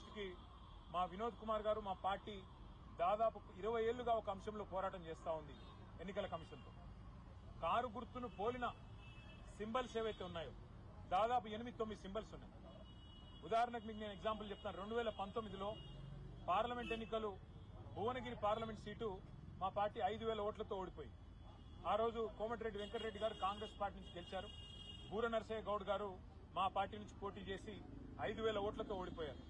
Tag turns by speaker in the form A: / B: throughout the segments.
A: దృష్టికి మా వినోద్ కుమార్ గారు మా పార్టీ దాదాపు 20 ఏళ్లుగా ఒక అంశంలో పోరాటం చేస్తా ఉంది ఎన్నికల కమిషన్తో. కారు గుర్తును పోలిన సింబల్స్ ఏవైతే ఉన్నాయో దాదాపు 8-9 సింబల్స్ ఉన్నాయి. ఉదాహరణకు మీకు నేను ఎగ్జాంపుల్ చెప్తాను. 2019లో పార్లమెంట్ ఎన్నికలు భువనగిరి పార్లమెంట్ సీటు మా పార్టీ 5,000 ఓట్లతో ఓడిపోయింది. ఆ రోజు కోమటిరెడ్డి వెంకటరెడ్డి గారు కాంగ్రెస్ పార్టీ నుంచి గెలిచారు. బూర నరసయ్య గౌడ్ గారు మా పార్టీ నుంచి పోటీ చేసి 5,000 ఓట్లతో ఓడిపోయారు.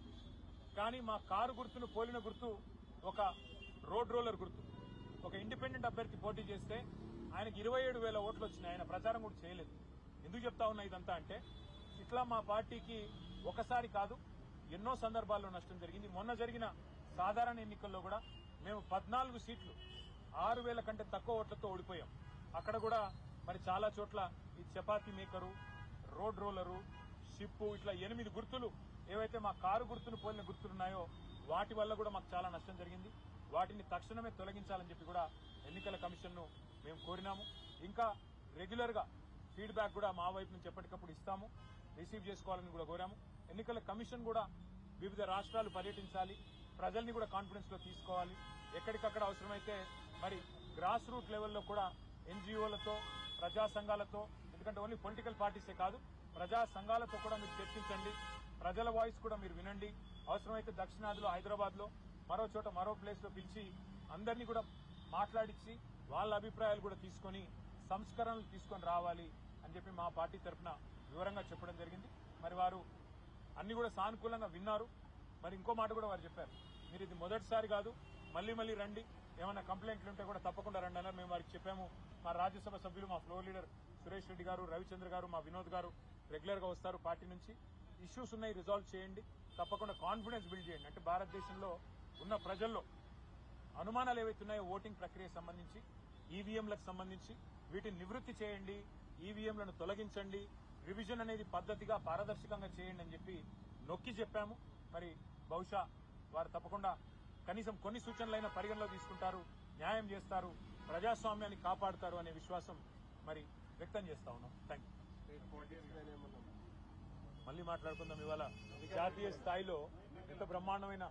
A: కానీ మా కారు గుర్తును పోలిన గుర్తు ఒక రోడ్ రోలర్ గుర్తు. ఒక ఇండిపెండెంట్ అభ్యర్థి పోటీ చేస్తే ఆయనకు 27,000 ఓట్లు వచ్చినాయి. ఆయన ప్రచారం కూడా చేయలేదు. ఎందుకు చెప్తా ఉన్నా ఇదంతా అంటే ఇట్లా మా పార్టీకి ఒకసారి కాదు ఎన్నో సందర్భాల్లో నష్టం జరిగింది. మొన్న జరిగిన సాధారణ ఎన్నికల్లో కూడా మేము 14 సీట్లు 6,000 కంటే తక్కువ ఓట్లతో ఓడిపోయాం. అక్కడ కూడా మరి చాలా చోట్ల ఈ chapati maker, road roller, ship ఇట్లా 8 గుర్తులు ఏవైతే మా కారు గుర్తును పోలిన గుర్తులున్నాయో వాటి వల్ల కూడా మాకు చాలా నష్టం జరిగింది. వాటిని తక్షణమే తొలగించాలని చెప్పి కూడా ఎన్నికల కమిషన్ ను మేము కోరినాము. ఇంకా రెగ్యులర్ గా ఫీడ్బ్యాక్ కూడా మా వైపు నుంచి ఎప్పటికప్పుడు ఇస్తాము, రిసీవ్ చేసుకోవాలని కూడా కోరాము. ఎన్నికల కమిషన్ కూడా వివిధ రాష్ట్రాలు పర్యటించాలి, ప్రజల్ని కూడా కాన్ఫిడెన్స్ లో తీసుకోవాలి. ఎక్కడికక్కడ అవసరమైతే మరి గ్రాస్ రూట్ లెవెల్లో కూడా ఎన్జీఓలతో, ప్రజా సంఘాలతో, ఎందుకంటే ఓన్లీ పొలిటికల్ పార్టీసే కాదు ప్రజా సంఘాలతో కూడా మీరు చర్చించండి. ప్రజల వాయిస్ కూడా మీరు వినండి. అవసరమైతే దక్షిణాదిలో, హైదరాబాద్ లో, మరో చోట, మరో ప్లేస్ లో పిలిచి అందరినీ కూడా మాట్లాడించి వాళ్ళ అభిప్రాయాలు కూడా తీసుకుని సంస్కరణలు తీసుకొని రావాలి అని చెప్పి మా పార్టీ తరఫున వివరంగా చెప్పడం జరిగింది. మరి వారు అన్ని కూడా సానుకూలంగా విన్నారు. మరి ఇంకో మాట కూడా వారు చెప్పారు, మీరు ఇది మొదటిసారి కాదు, మళ్లీ మళ్లీ రండి, ఏమైనా కంప్లైంట్లు ఉంటే కూడా తప్పకుండా రండి అన్నారు. మేము వారికి చెప్పాము. మా రాజ్యసభ సభ్యులు, మా ఫ్లోర్ లీడర్ సురేష్ రెడ్డి గారు, రవిచంద్ర గారు, మా వినోద్ గారు రెగ్యులర్ గా వస్తారు పార్టీ నుంచి. ఇష్యూస్ ఉన్నాయి, రిజాల్వ్ చేయండి, తప్పకుండా కాన్ఫిడెన్స్ బిల్డ్ చేయండి. అంటే భారతదేశంలో ఉన్న ప్రజల్లో అనుమానాలు ఏవైతున్నాయో ఓటింగ్ ప్రక్రియకు సంబంధించి, ఈవీఎంలకు సంబంధించి వీటిని నివృత్తి చేయండి, ఈవీఎంలను తొలగించండి, రివిజన్ అనేది పద్దతిగా పారదర్శకంగా చేయండి అని చెప్పి నొక్కి చెప్పాము. మరి బహుశా వారు తప్పకుండా కనీసం కొన్ని సూచనలైన పరిగణలో తీసుకుంటారు, న్యాయం చేస్తారు, ప్రజాస్వామ్యాన్ని కాపాడుతారు అనే విశ్వాసం మరి వ్యక్తం చేస్తా ఉన్నాం. Thank you. మళ్లీ మాట్లాడుకుందాం. ఇవాళ జాతీయ స్థాయిలో ఎంత బ్రహ్మాండమైన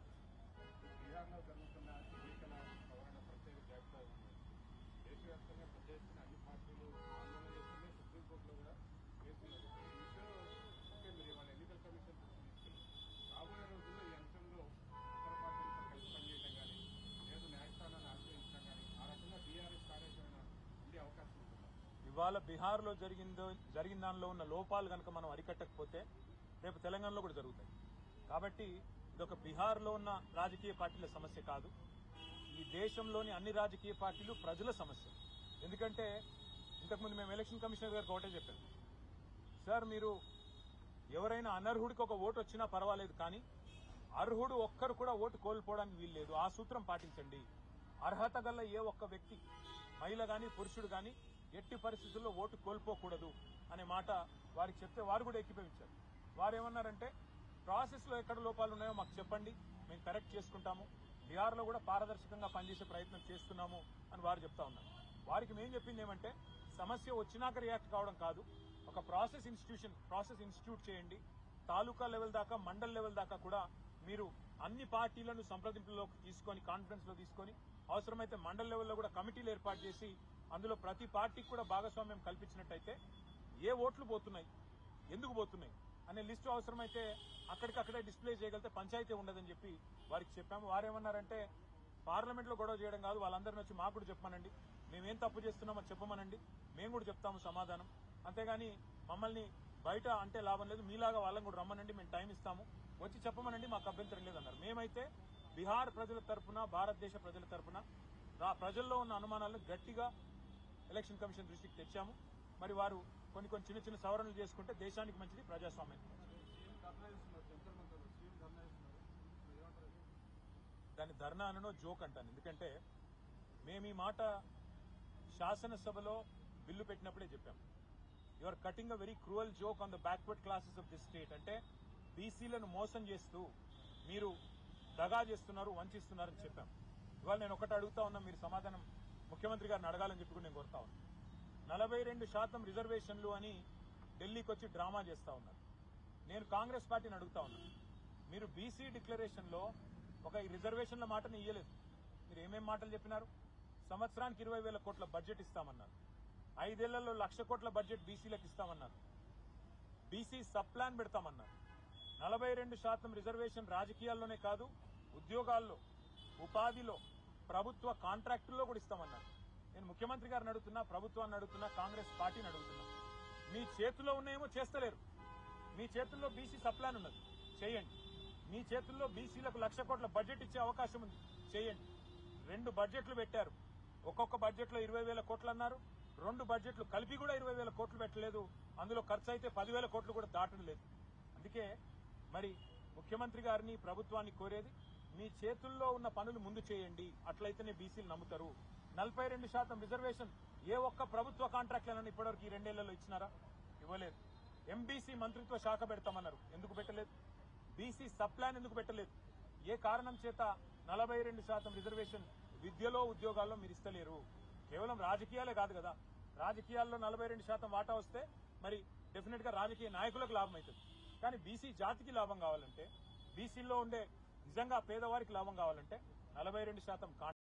B: దేశవ్యాప్తంగా ప్రజాస్తున్న అన్ని పార్టీలు ఆందోళన చేస్తున్నాయి. సుప్రీంకోర్టులో కూడా చేస్తున్నారు. ఈ విషయంలో మీరు ఇవాళ ఎన్నికల కమిషన్ తీసుకెళ్ళి రాబోయే రోజుల్లో ఈ అంశంలో ఇతర పార్టీలతో కలిసి పనిచేయడం కానీ, లేదు న్యాయస్థానాన్ని ఆశ్రయించడం కానీ, ఆ రకంగా బీఆర్ఎస్ కార్యాచరణ ఉండే అవకాశం ఉంటుంది.
A: ఇవాళ బీహార్ లో జరిగిన దానిలో ఉన్న లోపాలు కనుక మనం అరికట్టకపోతే రేపు తెలంగాణలో కూడా జరుగుతాయి. కాబట్టి ఇదొక బీహార్ లో ఉన్న రాజకీయ పార్టీల సమస్య కాదు, ఈ దేశంలోని అన్ని రాజకీయ పార్టీలు ప్రజల సమస్య. ఎందుకంటే ఇంతకుముందు మేము ఎలక్షన్ కమిషనర్ గారికి ఒకటే చెప్పాము, సార్ మీరు ఎవరైనా అనర్హుడికి ఒక ఓటు వచ్చినా పర్వాలేదు, కానీ అర్హుడు ఒక్కరు కూడా ఓటు కోల్పోవడానికి వీల్లేదు. ఆ సూత్రం పాటించండి. అర్హత గల ఏ ఒక్క వ్యక్తి, మహిళ గాని పురుషుడు గాని ఎట్టి పరిస్థితుల్లో ఓటు కోల్పోకూడదు అనే మాట వారికి చెప్తే వారు కూడా ఏకీభవించారు. వారేమన్నారంటే ప్రాసెస్ లో ఎక్కడ లోపాలు ఉన్నాయో మాకు చెప్పండి, మేము కరెక్ట్ చేసుకుంటాము, బీహార్లో కూడా పారదర్శకంగా పనిచేసే ప్రయత్నం చేస్తున్నాము అని వారు చెప్తా ఉన్నారు. వారికి మేము చెప్పింది ఏమంటే సమస్య వచ్చినాక రియాక్ట్ కావడం కాదు, ఒక ప్రాసెస్ ఇన్స్టిట్యూట్ చేయండి. తాలూకా లెవెల్ దాకా, మండల్ లెవెల్ దాకా కూడా మీరు అన్ని పార్టీలను సంప్రదింపులోకి తీసుకొని, కాన్ఫరెన్స్ లో తీసుకొని, అవసరమైతే మండల్ లెవెల్లో కూడా కమిటీలు ఏర్పాటు చేసి అందులో ప్రతి పార్టీకి కూడా భాగస్వామ్యం కల్పించినట్టయితే ఏ ఓట్లు పోతున్నాయి, ఎందుకు పోతున్నాయి అనే లిస్టు అవసరమైతే అక్కడికక్కడే డిస్ప్లే చేయగలిగితే పంచాయతీ ఉండదని చెప్పి వారికి చెప్పాము. వారేమన్నారంటే పార్లమెంట్ లో గొడవ చేయడం కాదు, వాళ్ళందరినీ వచ్చి మాకు కూడా చెప్పమనండి, మేమేం తప్పు చేస్తున్నామో చెప్పమనండి, మేము కూడా చెప్తాము సమాధానం, అంతేగాని మమ్మల్ని బయట అంటే లాభం లేదు, మీలాగా వాళ్ళని కూడా రమ్మనండి, మేము టైం ఇస్తాము, వచ్చి చెప్పమనండి, మాకు అభ్యంతరం లేదన్నారు. మేమైతే బీహార్ ప్రజల తరఫున, భారతదేశ ప్రజల తరఫున ప్రజల్లో ఉన్న అనుమానాలను గట్టిగా ఎలక్షన్ కమిషన్ దృష్టికి తెచ్చాము. మరి వారు కొన్ని చిన్న చిన్న సవరణలు చేసుకుంటే దేశానికి మంచిది, ప్రజాస్వామ్యానికి మంచిది. దాని ధర్నా అనో జోక్ అంటాను. ఎందుకంటే మేము ఈ మాట శాసనసభలో బిల్లు పెట్టినప్పుడే చెప్పాము. You are cutting a very cruel joke on the backward classes of this state. అంటే బీసీలను మోసం చేస్తూ మీరు దగా చేస్తున్నారు, వంచిస్తున్నారని చెప్పాం. ఇవాళ నేను ఒకటి అడుగుతా ఉన్నా, మీరు సమాధానం ముఖ్యమంత్రి గారిని అడగాలని చెప్పి కూడా నేను కోరుతా ఉన్నా. 42% రిజర్వేషన్లు అని ఢిల్లీకి వచ్చి డ్రామా చేస్తా ఉన్నారు. నేను కాంగ్రెస్ పార్టీని అడుగుతా ఉన్నా, మీరు బీసీ డిక్లరేషన్ లో ఒక రిజర్వేషన్ల మాటని ఇయ్యలేదు. మీరు ఏమేం మాటలు చెప్పినారు? సంవత్సరానికి 20,000 కోట్ల బడ్జెట్ ఇస్తామన్నారు. 5 ఏళ్లలో 1,00,000 కోట్ల బడ్జెట్ బీసీలకు ఇస్తామన్నారు. బీసీ సబ్ ప్లాన్ పెడతామన్నారు. 42% రిజర్వేషన్ రాజకీయాల్లోనే కాదు, ఉద్యోగాల్లో, ఉపాధిలో, ప్రభుత్వ కాంట్రాక్టుల్లో కూడా ఇస్తామన్నారు. నేను ముఖ్యమంత్రి గారిని అడుగుతున్నా, ప్రభుత్వాన్ని అడుగుతున్నా, కాంగ్రెస్ పార్టీని అడుగుతున్నా, మీ చేతుల్లో ఉన్నాయేమో చేస్తలేరు. మీ చేతుల్లో బీసీ సబ్ ప్లాన్ ఉన్నది, చేయండి. మీ చేతుల్లో బీసీలకు 1,00,000 కోట్ల బడ్జెట్ ఇచ్చే అవకాశం ఉంది, చేయండి. 2 బడ్జెట్లు పెట్టారు. ఒక్కొక్క బడ్జెట్ లో 20,000 కోట్లు అన్నారు. 2 బడ్జెట్లు కలిపి కూడా 20,000 కోట్లు పెట్టలేదు. అందులో ఖర్చు అయితే 10,000 కోట్లు కూడా దాటం లేదు. అందుకే మరి ముఖ్యమంత్రి గారిని, ప్రభుత్వాన్ని కోరేది, మీ చేతుల్లో ఉన్న పనులు ముందు చేయండి. అట్లయితేనే బీసీలు నమ్ముతారు. 42% రిజర్వేషన్ ఏ ఒక్క ప్రభుత్వ కాంట్రాక్ట్లను ఇప్పటివరకు ఈ 2 ఏళ్లలో ఇచ్చినారా? ఇవ్వలేదు. ఎంబీసీ మంత్రిత్వ శాఖ పెడతామన్నారు, ఎందుకు పెట్టలేదు? బీసీ సబ్ ప్లాన్ ఎందుకు పెట్టలేదు? ఏ కారణం చేత 42% రిజర్వేషన్ విద్యలో, ఉద్యోగాల్లో మీరు ఇస్తలేరు? కేవలం రాజకీయాలే కాదు కదా, రాజకీయాల్లో 42% వాటా వస్తే మరి డెఫినెట్ గా రాజకీయ నాయకులకు లాభం అవుతుంది. కానీ బీసీ జాతికి లాభం కావాలంటే, బీసీల్లో ఉండే నిజంగా పేదవారికి లాభం కావాలంటే 42%